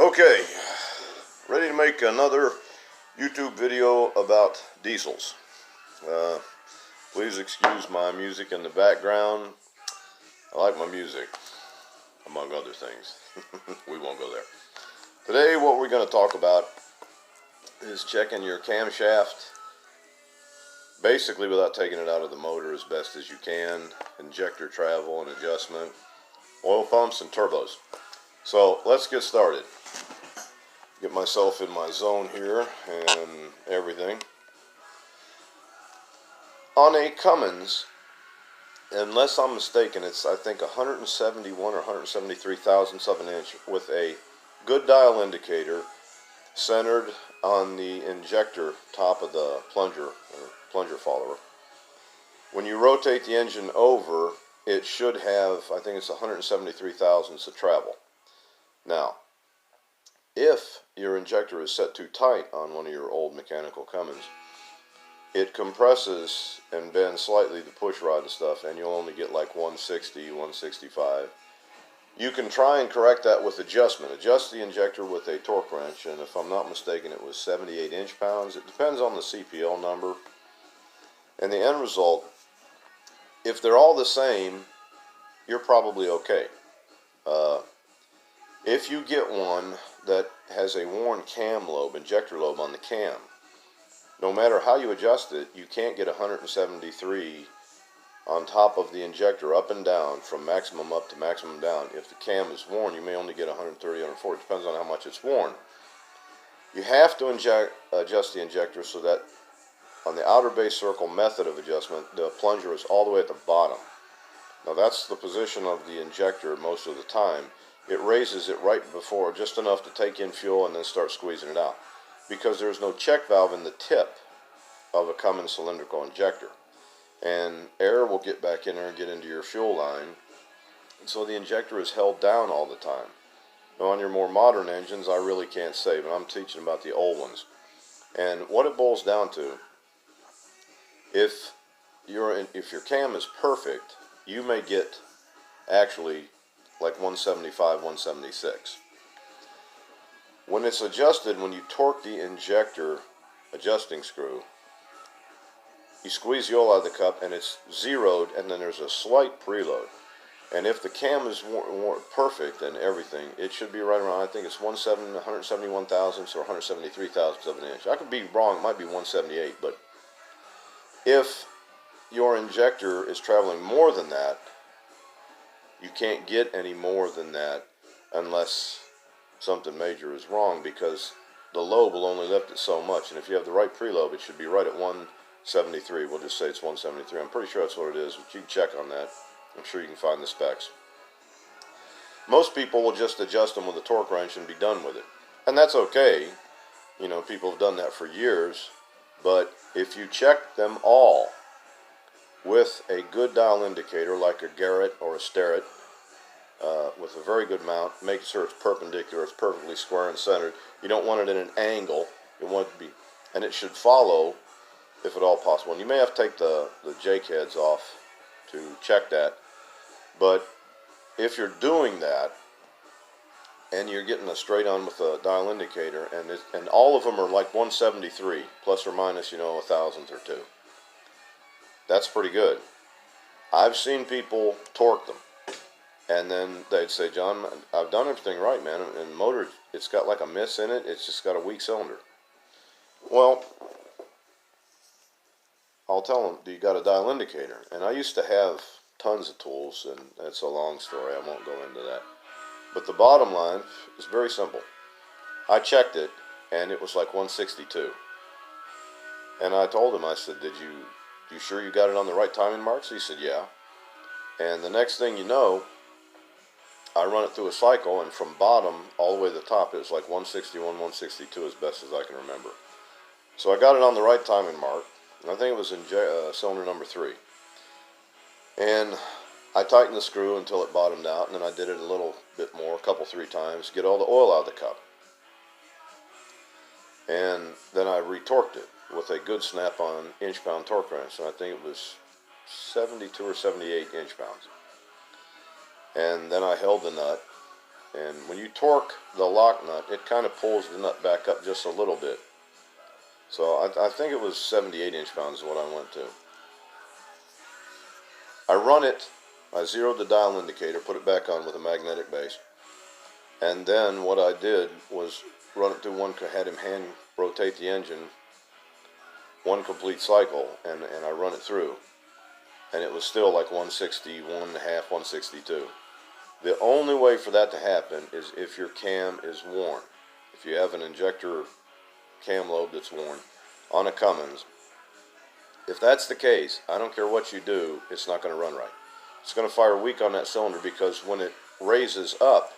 Okay, ready to make another YouTube video about diesels. Please excuse my music in the background. I like my music, among other things. We won't go there. Today what we're going to talk about is checking your camshaft, basically without taking it out of the motor as best as you can, injector travel and adjustment, oil pumps and turbos. So let's get started. Get myself in my zone here and everything. On a Cummins, unless I'm mistaken, it's I think 171 or 173 thousandths of an inch with a good dial indicator centered on the injector top of the plunger or plunger follower. When you rotate the engine over, it should have, I think it's 173 thousandths of travel. Now, if your injector is set too tight on one of your old mechanical Cummins, it compresses and bends slightly the push rod and stuff, and you'll only get like 160, 165. You can try and correct that with adjustment. Adjust the injector with a torque wrench, and if I'm not mistaken, it was 78 inch-pounds. It depends on the CPL number. And the end result, if they're all the same, you're probably okay. If you get one that has a worn cam lobe, injector lobe on the cam, no matter how you adjust it, you can't get 173 on top of the injector up and down, from maximum up to maximum down. If the cam is worn, you may only get 130, 140, depends on how much it's worn. You have to adjust the injector so that on the outer base circle method of adjustment, the plunger is all the way at the bottom. Now that's the position of the injector most of the time. It raises it right before, just enough to take in fuel and then start squeezing it out, because there's no check valve in the tip of a Cummins cylindrical injector, and air will get back in there and get into your fuel line, and so the injector is held down all the time. Now on your more modern engines, I really can't say, but I'm teaching about the old ones. And what it boils down to, if your cam is perfect, you may get actually like 175, 176. When it's adjusted, when you torque the injector adjusting screw, you squeeze the oil out of the cup and it's zeroed, and then there's a slight preload. And if the cam is perfect and everything, it should be right around, I think it's 171 thousandths or 173 thousandths of an inch. I could be wrong, it might be 178, but if your injector is traveling more than that, you can't get any more than that unless something major is wrong, because the lobe will only lift it so much, and if you have the right preload, it should be right at 173. We'll just say it's 173. I'm pretty sure that's what it is, but you can check on that. I'm sure you can find the specs. Most people will just adjust them with a torque wrench and be done with it, and that's okay. You know, people have done that for years, but if you check them all with a good dial indicator like a Garrett or a Starrett, with a very good mount, make sure it's perpendicular, it's perfectly square and centered. You don't want it in an angle. You want it to be, and it should follow, if at all possible. And you may have to take the jake heads off to check that. But if you're doing that, and you're getting a straight on with a dial indicator, and all of them are like 173, plus or minus, you know, a thousandth or two, that's pretty good. I've seen people torque them, and then they'd say, John, I've done everything right, man, and the motor, it's got like a miss in it, it's just got a weak cylinder. Well, I'll tell them, do you got a dial indicator? And I used to have tons of tools, and it's a long story, I won't go into that. But the bottom line is very simple. I checked it, and it was like 162. And I told him, I said, you sure you got it on the right timing marks? He said, yeah. And the next thing you know, I run it through a cycle, and from bottom all the way to the top, it was like 161, 162 as best as I can remember. So I got it on the right timing mark, and I think it was in cylinder number 3. And I tightened the screw until it bottomed out, and then I did it a little bit more, a couple, 3 times, get all the oil out of the cup. And then I retorqued it with a good snap-on inch-pound torque wrench, and I think it was 72 or 78 inch-pounds. And then I held the nut, And when you torque the lock nut, it kind of pulls the nut back up just a little bit. So I think it was 78 inch-pounds is what I went to. I run it, I zeroed the dial indicator, put it back on with a magnetic base. And then what I did was run it through had him hand rotate the engine one complete cycle, and I run it through. And it was still like 161 and a half, 162. The only way for that to happen is if your cam is worn. If you have an injector cam lobe that's worn on a Cummins, if that's the case, I don't care what you do, it's not going to run right. It's going to fire weak on that cylinder because when it raises up,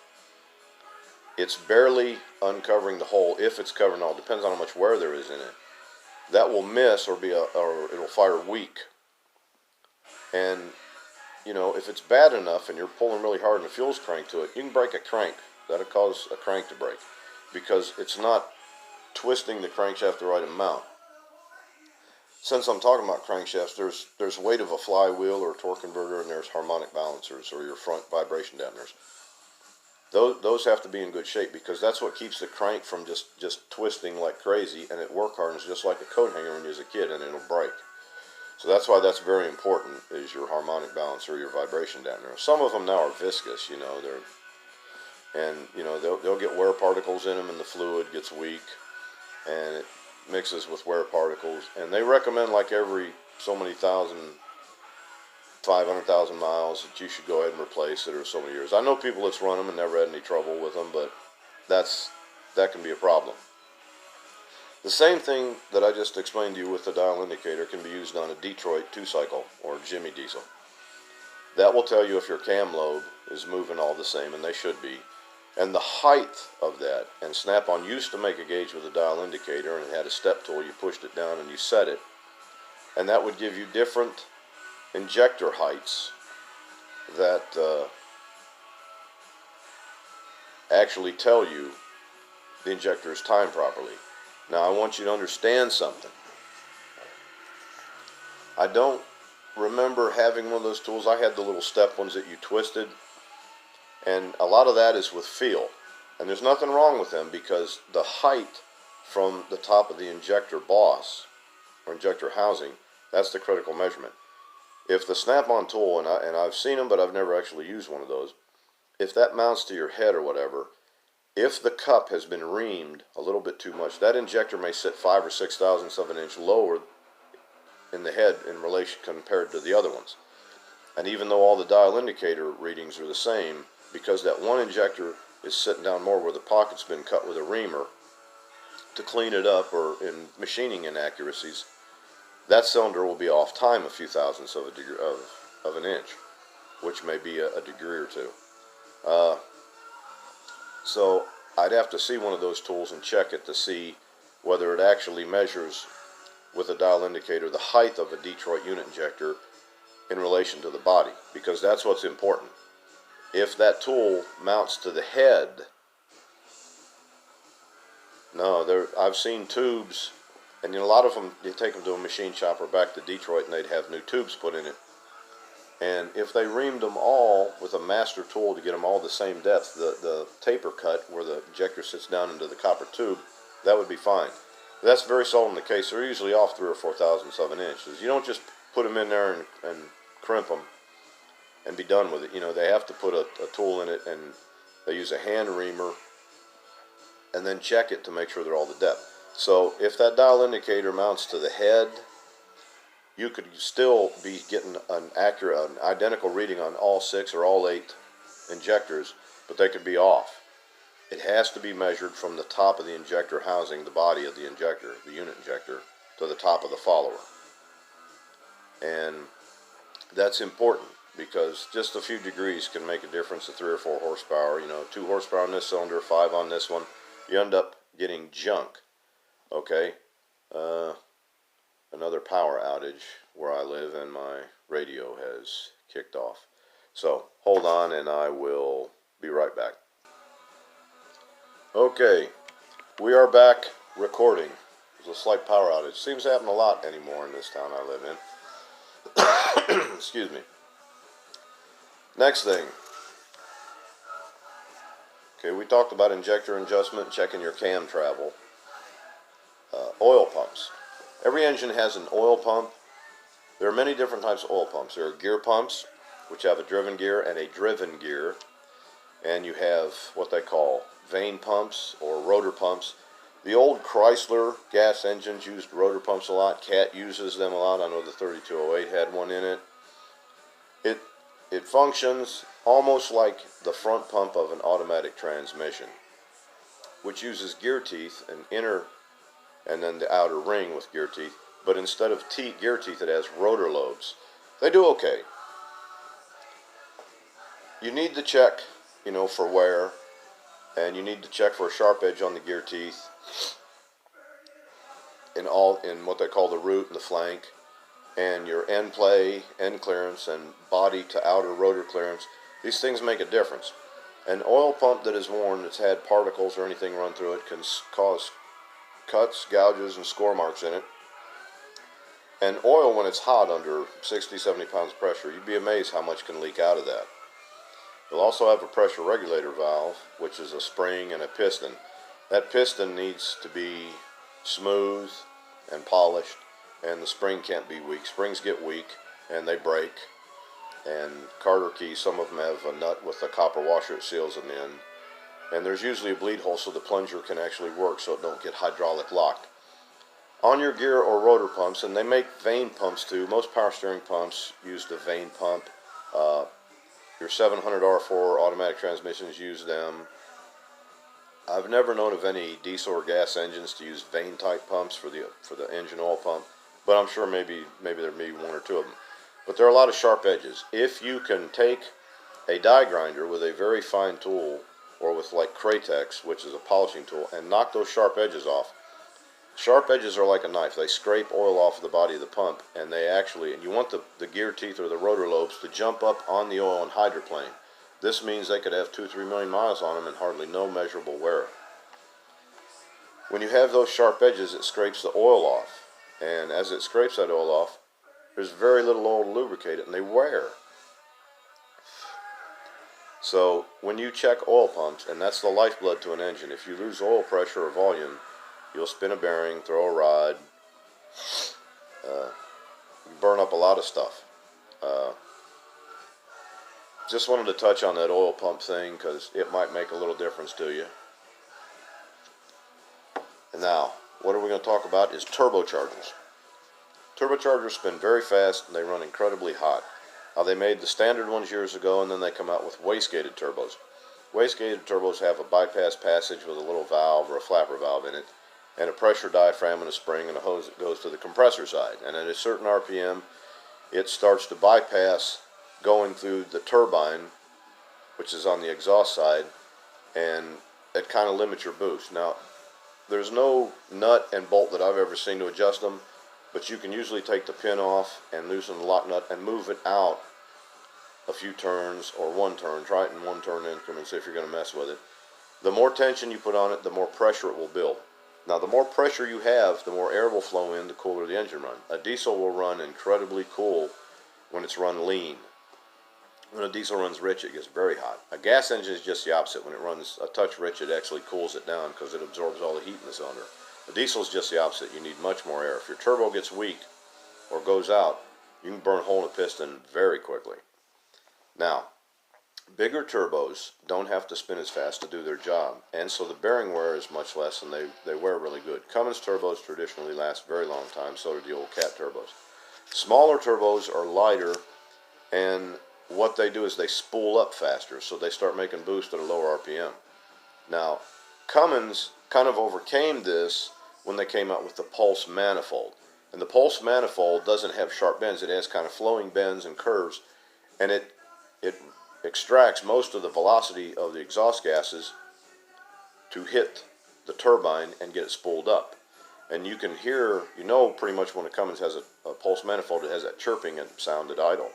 it's barely uncovering the hole, if it's covering all. Depends on how much wear there is in it. That will miss or it'll fire weak. And you know, if it's bad enough and you're pulling really hard and the fuel's cranked to it, you can break a crank. That'll cause a crank to break because it's not twisting the crankshaft the right amount. Since I'm talking about crankshafts, there's weight of a flywheel or a torque converter, and there's harmonic balancers or your front vibration dampeners. Those have to be in good shape because that's what keeps the crank from just twisting like crazy, and it work hardens just like a coat hanger when you was a kid, and it'll break. So that's why that's very important, is your harmonic balancer, your vibration dampener. Some of them now are viscous, you know, they'll get wear particles in them, and the fluid gets weak, and it mixes with wear particles. And they recommend like every so many 500,000 miles that you should go ahead and replace it, or so many years. I know people that's run them and never had any trouble with them, but that can be a problem. The same thing that I just explained to you with the dial indicator can be used on a Detroit 2-cycle or Jimmy diesel. That will tell you if your cam lobe is moving all the same, and they should be. And the height of that, and Snap-on used to make a gauge with a dial indicator, and it had a step tool. You pushed it down and you set it, and that would give you different injector heights that actually tell you the injector is timed properly. Now I want you to understand something. I don't remember having one of those tools. I had the little step ones that you twisted, and a lot of that is with feel, and there's nothing wrong with them because the height from the top of the injector boss or injector housing, that's the critical measurement. If the Snap-on tool, and I've seen them but I've never actually used one of those, if that mounts to your head or whatever, if the cup has been reamed a little bit too much, that injector may sit 5 or 6 thousandths of an inch lower in the head in relation compared to the other ones. And even though all the dial indicator readings are the same, because that one injector is sitting down more where the pocket's been cut with a reamer to clean it up, or in machining inaccuracies, that cylinder will be off time a few thousandths of an inch, which may be a degree or two. So I'd have to see one of those tools and check it to see whether it actually measures with a dial indicator the height of a Detroit unit injector in relation to the body, because that's what's important. If that tool mounts to the head, I've seen tubes, and a lot of them, you take them to a machine shop or back to Detroit and they'd have new tubes put in it. And if they reamed them all with a master tool to get them all the same depth, the taper cut where the injector sits down into the copper tube, that would be fine. But that's very seldom the case. They're usually off 3 or 4 thousandths of an inch. You don't just put them in there and crimp them and be done with it. You know, they have to put a tool in it, and they use a hand reamer and then check it to make sure they're all the depth. So if that dial indicator mounts to the head, you could still be getting an identical reading on all 6 or all 8 injectors, but they could be off. It has to be measured from the top of the injector housing, the body of the injector, the unit injector, to the top of the follower. And that's important because just a few degrees can make a difference of 3 or 4 horsepower. 2 horsepower on this cylinder, 5 on this one. You end up getting junk. Okay? Another power outage where I live, and my radio has kicked off. So hold on and I will be right back. Okay, we are back recording. There's a slight power outage. Seems to happen a lot anymore in this town I live in. Excuse me. Next thing. Okay, we talked about injector adjustment, checking your cam travel. Oil pumps. Every engine has an oil pump. There are many different types of oil pumps. There are gear pumps, which have a driven gear and a driven gear. And you have what they call vane pumps or rotor pumps. The old Chrysler gas engines used rotor pumps a lot. Cat uses them a lot. I know the 3208 had one in it. It functions almost like the front pump of an automatic transmission, which uses gear teeth, an inner and then the outer ring with gear teeth. But instead of gear teeth, it has rotor lobes. They do okay. You need to check, for wear, and you need to check for a sharp edge on the gear teeth in what they call the root and the flank, and your end play, end clearance, and body to outer rotor clearance. These things make a difference. An oil pump that is worn, that's had particles or anything run through it, can cause cuts, gouges, and score marks in it. And oil, when it's hot under 60, 70 pounds of pressure, you'd be amazed how much can leak out of that. You'll also have a pressure regulator valve, which is a spring and a piston. That piston needs to be smooth and polished, and the spring can't be weak. Springs get weak and they break. And Carter keys, some of them have a nut with a copper washer that seals them in. And there's usually a bleed hole so the plunger can actually work so it don't get hydraulic locked. On your gear or rotor pumps, and they make vane pumps too. Most power steering pumps use the vane pump. Your 700 R4 automatic transmissions use them. I've never known of any diesel or gas engines to use vane type pumps for the engine oil pump, but I'm sure maybe there may be one or two of them. But there are a lot of sharp edges. If you can take a die grinder with a very fine tool, or with like Kratex, which is a polishing tool, and knock those sharp edges off. Sharp edges are like a knife. They scrape oil off the body of the pump, and you want the gear teeth or the rotor lobes to jump up on the oil and hydroplane. This means they could have 2-3 million miles on them and hardly no measurable wear. When you have those sharp edges, it scrapes the oil off, and as it scrapes that oil off, there's very little oil to lubricate it, and they wear. So when you check oil pumps, and that's the lifeblood to an engine, if you lose oil pressure or volume, you'll spin a bearing, throw a rod, burn up a lot of stuff. Just wanted to touch on that oil pump thing because it might make a little difference to you. And now, what are we going to talk about is turbochargers. Turbochargers spin very fast and they run incredibly hot. They made the standard ones years ago, and then they come out with wastegated turbos. Wastegated turbos have a bypass passage with a little valve or a flapper valve in it, and a pressure diaphragm and a spring and a hose that goes to the compressor side. And at a certain RPM, it starts to bypass going through the turbine, which is on the exhaust side, and it kind of limits your boost. Now, there's no nut and bolt that I've ever seen to adjust them, but you can usually take the pin off and loosen the lock nut and move it out a few turns or one turn. Try it in one turn increments if you're going to mess with it. The more tension you put on it, the more pressure it will build. Now, the more pressure you have, the more air will flow in, the cooler the engine runs. A diesel will run incredibly cool when it's run lean. When a diesel runs rich, it gets very hot. A gas engine is just the opposite. When it runs a touch rich, it actually cools it down because it absorbs all the heat in the cylinder. A diesel is just the opposite. You need much more air. If your turbo gets weak or goes out, you can burn a hole in a piston very quickly. Now, bigger turbos don't have to spin as fast to do their job, and so the bearing wear is much less, and they wear really good. Cummins turbos traditionally last a very long time, so do the old Cat turbos. Smaller turbos are lighter, and what they do is they spool up faster, so they start making boost at a lower RPM. Now, Cummins kind of overcame this when they came out with the Pulse manifold. And the Pulse manifold doesn't have sharp bends. It has kind of flowing bends and curves, and it extracts most of the velocity of the exhaust gases to hit the turbine and get it spooled up. And you can hear, pretty much when a Cummins has a Pulse manifold, it has that chirping and sound at idle.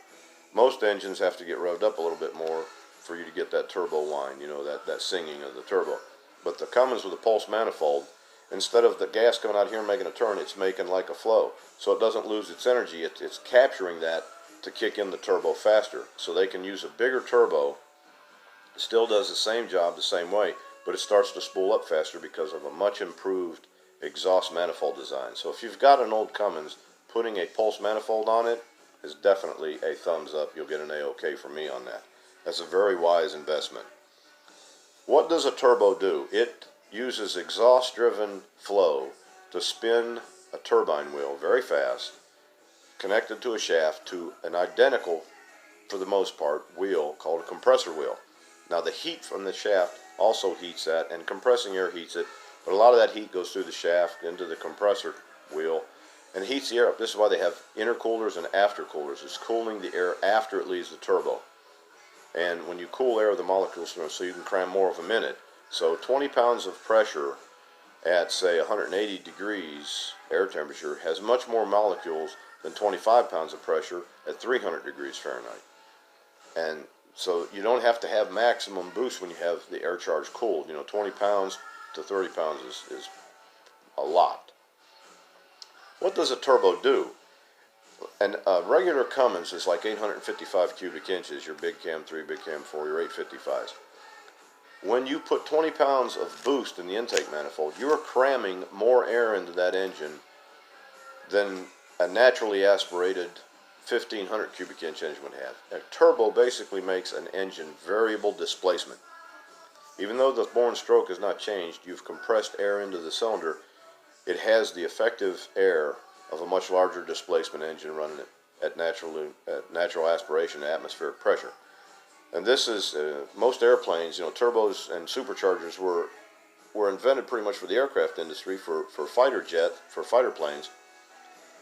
Most engines have to get revved up a little bit more for you to get that turbo whine, that singing of the turbo. But the Cummins with a Pulse manifold, instead of the gas coming out here and making a turn, it's making like a flow. So it doesn't lose its energy. It's capturing that to kick in the turbo faster. So they can use a bigger turbo It still does the same job the same way, but it starts to spool up faster because of a much improved exhaust manifold design. So if you've got an old Cummins, putting a pulse manifold on it is definitely a thumbs up. You'll get an A-OK from me on that. That's a very wise investment. What does a turbo do? It uses exhaust-driven flow to spin a turbine wheel very fast, connected to a shaft to an identical, for the most part, wheel called a compressor wheel. Now the heat from the shaft also heats that, and compressing air heats it, but a lot of that heat goes through the shaft into the compressor wheel and heats the air up. This is why they have intercoolers and aftercoolers. It's cooling the air after it leaves the turbo. And when you cool air, the molecules, so you can cram more of them in it. So 20 pounds of pressure at, say, 180 degrees air temperature has much more molecules than 25 pounds of pressure at 300 degrees Fahrenheit. And so you don't have to have maximum boost when you have the air charge cooled. 20 pounds to 30 pounds is a lot. What does a turbo do? And regular Cummins is like 855 cubic inches, your big cam 3, big cam 4, your 855s. When you put 20 pounds of boost in the intake manifold, you are cramming more air into that engine than a naturally aspirated 1500 cubic inch engine would have. A turbo basically makes an engine variable displacement. Even though the Bourne stroke has not changed, you've compressed air into the cylinder. It has the effective air of a much larger displacement engine running at natural aspiration, atmospheric pressure. And this is, most airplanes, turbos and superchargers were invented pretty much for the aircraft industry, for fighter planes.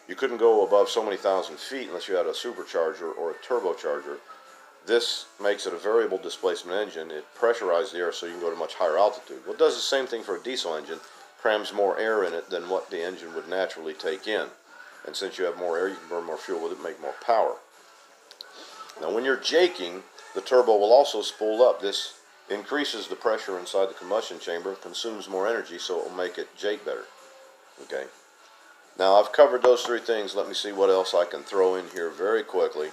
You couldn't go above so many thousand feet unless you had a supercharger or a turbocharger. This makes it a variable displacement engine. It pressurizes the air so you can go to much higher altitude. Well, it does the same thing for a diesel engine, crams more air in it than what the engine would naturally take in. And since you have more air, you can burn more fuel with it, make more power. Now, when you're jaking, the turbo will also spool up. This increases the pressure inside the combustion chamber, consumes more energy, so it will make it jake better. Okay. Now, I've covered those three things. Let me see what else I can throw in here very quickly.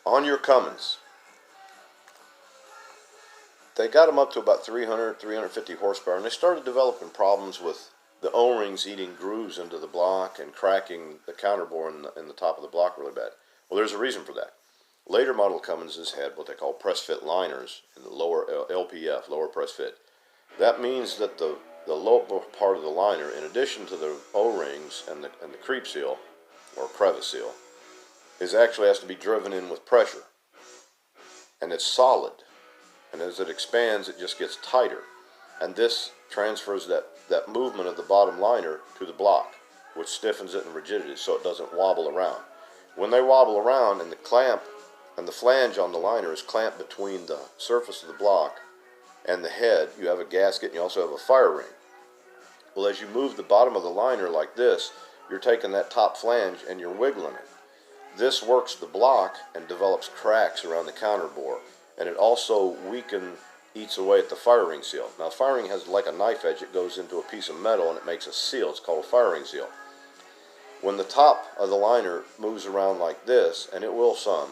On your Cummins, they got them up to about 300, 350 horsepower, and they started developing problems with the O-rings eating grooves into the block and cracking the counterbore in the top of the block really bad. Well, there's a reason for that. Later model Cumminses had what they call press fit liners in the lower LPF, lower press fit. That means that the lower part of the liner, in addition to the O-rings and the creep seal, or crevice seal, actually has to be driven in with pressure. And it's solid. And as it expands, it just gets tighter. And this transfers that movement of the bottom liner to the block, which stiffens it in rigidity so it doesn't wobble around. When they wobble around and the clamp and the flange on the liner is clamped between the surface of the block and the head, you have a gasket and you also have a fire ring. Well, as you move the bottom of the liner like this, you're taking that top flange and you're wiggling it. This works the block and develops cracks around the counterbore, and it also eats away at the fire ring seal. Now, fire ring has like a knife edge. It goes into a piece of metal and it makes a seal. It's called a fire ring seal. When the top of the liner moves around like this, and it will some,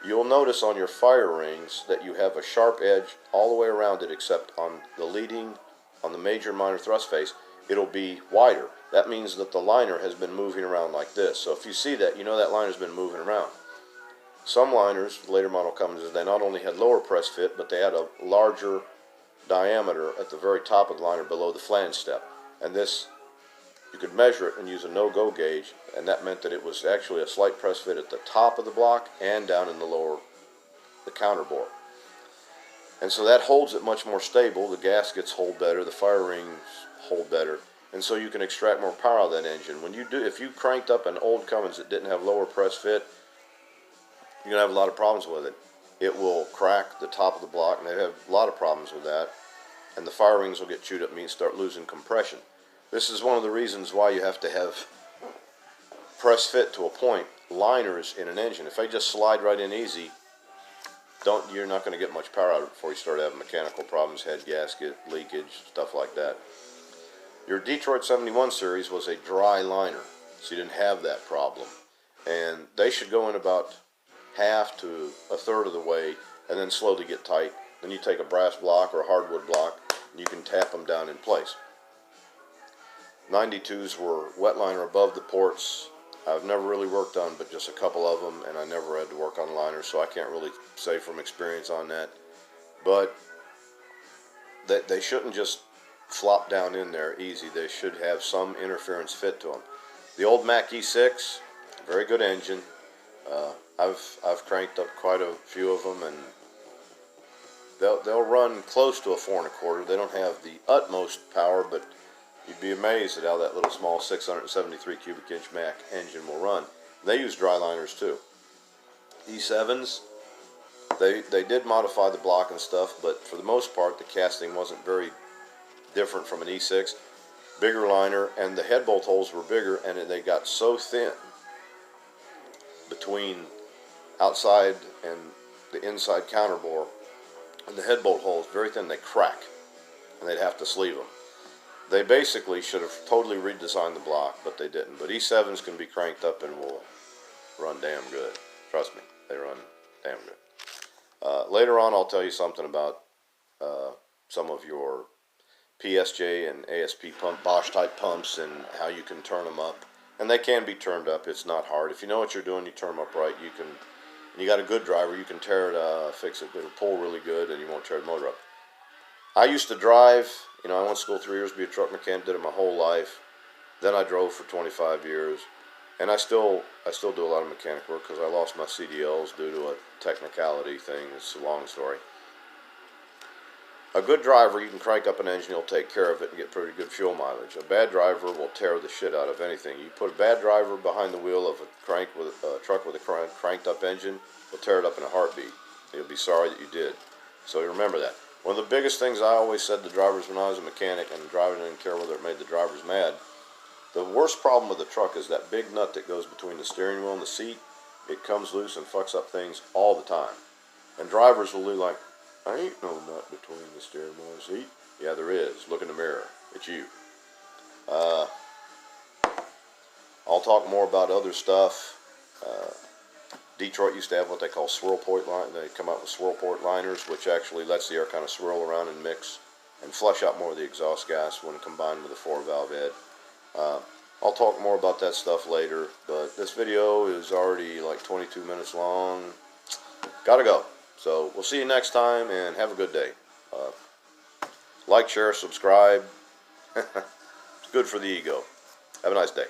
you'll notice on your fire rings that you have a sharp edge all the way around it, except on the major and minor thrust face, it'll be wider. That means that the liner has been moving around like this. So if you see that, you know that liner's been moving around. Some liners, later model Cumminses, they not only had lower press fit, but they had a larger diameter at the very top of the liner below the flange step. And this, you could measure it and use a no-go gauge, and that meant that it was actually a slight press fit at the top of the block and down in the counterbore. And so that holds it much more stable. The gaskets hold better, the fire rings hold better, and so you can extract more power out of that engine. If you cranked up an old Cummins that didn't have lower press fit, you're going to have a lot of problems with it. It will crack the top of the block, and they have a lot of problems with that, and the fire rings will get chewed up and you start losing compression. This is one of the reasons why you have to have press fit to a point liners in an engine. If they just slide right in easy, you're not going to get much power out of it before you start having mechanical problems, head gasket, leakage, stuff like that. Your Detroit 71 series was a dry liner, so you didn't have that problem. And they should go in about half to a third of the way, and then slowly get tight. Then you take a brass block or a hardwood block, and you can tap them down in place. 92s were wet liner above the ports. I've never really worked on but just a couple of them, and I never had to work on liners, so I can't really say from experience on that. But they shouldn't just flop down in there easy. They should have some interference fit to them. The old Mack E6, very good engine. I've cranked up quite a few of them, and they'll run close to a 4 1/4. They don't have the utmost power, but you'd be amazed at how that little small 673 cubic inch Mack engine will run. They use dry liners too. E7s, they did modify the block and stuff, but for the most part the casting wasn't very different from an E6. Bigger liner, and the head bolt holes were bigger, and they got so thin between outside and the inside counterbore, and the head bolt holes very thin, they crack, and they'd have to sleeve them. They basically should have totally redesigned the block, but they didn't. But E7s can be cranked up and will run damn good. Trust me, they run damn good. Later on, I'll tell you something about some of your PSJ and ASP pump, Bosch type pumps, and how you can turn them up. And they can be turned up. It's not hard. If you know what you're doing, you turn them up right. You can. And you got a good driver, you can tear it, fix it. It'll pull really good, and you won't tear the motor up. I used to drive. You know, I went to school 3 years to be a truck mechanic. Did it my whole life. Then I drove for 25 years, and I still do a lot of mechanic work because I lost my CDLs due to a technicality thing. It's a long story. A good driver, you can crank up an engine, he'll take care of it and get pretty good fuel mileage. A bad driver will tear the shit out of anything. You put a bad driver behind the wheel of a truck with a cranked up engine, he'll tear it up in a heartbeat. You'll be sorry that you did. So remember that. One of the biggest things I always said to drivers when I was a mechanic, and driving didn't care whether it made the drivers mad, the worst problem with the truck is that big nut that goes between the steering wheel and the seat. It comes loose and fucks up things all the time. And drivers will do like, I ain't no nut between the steering wheel and the seat. Yeah, there is. Look in the mirror. It's you. I'll talk more about other stuff. Detroit used to have what they call swirl port line. They come out with swirl port liners, which actually lets the air kind of swirl around and mix and flush out more of the exhaust gas when combined with a 4-valve head. I'll talk more about that stuff later, but this video is already like 22 minutes long. Gotta go. So we'll see you next time, and have a good day. Like, share, subscribe. It's good for the ego. Have a nice day.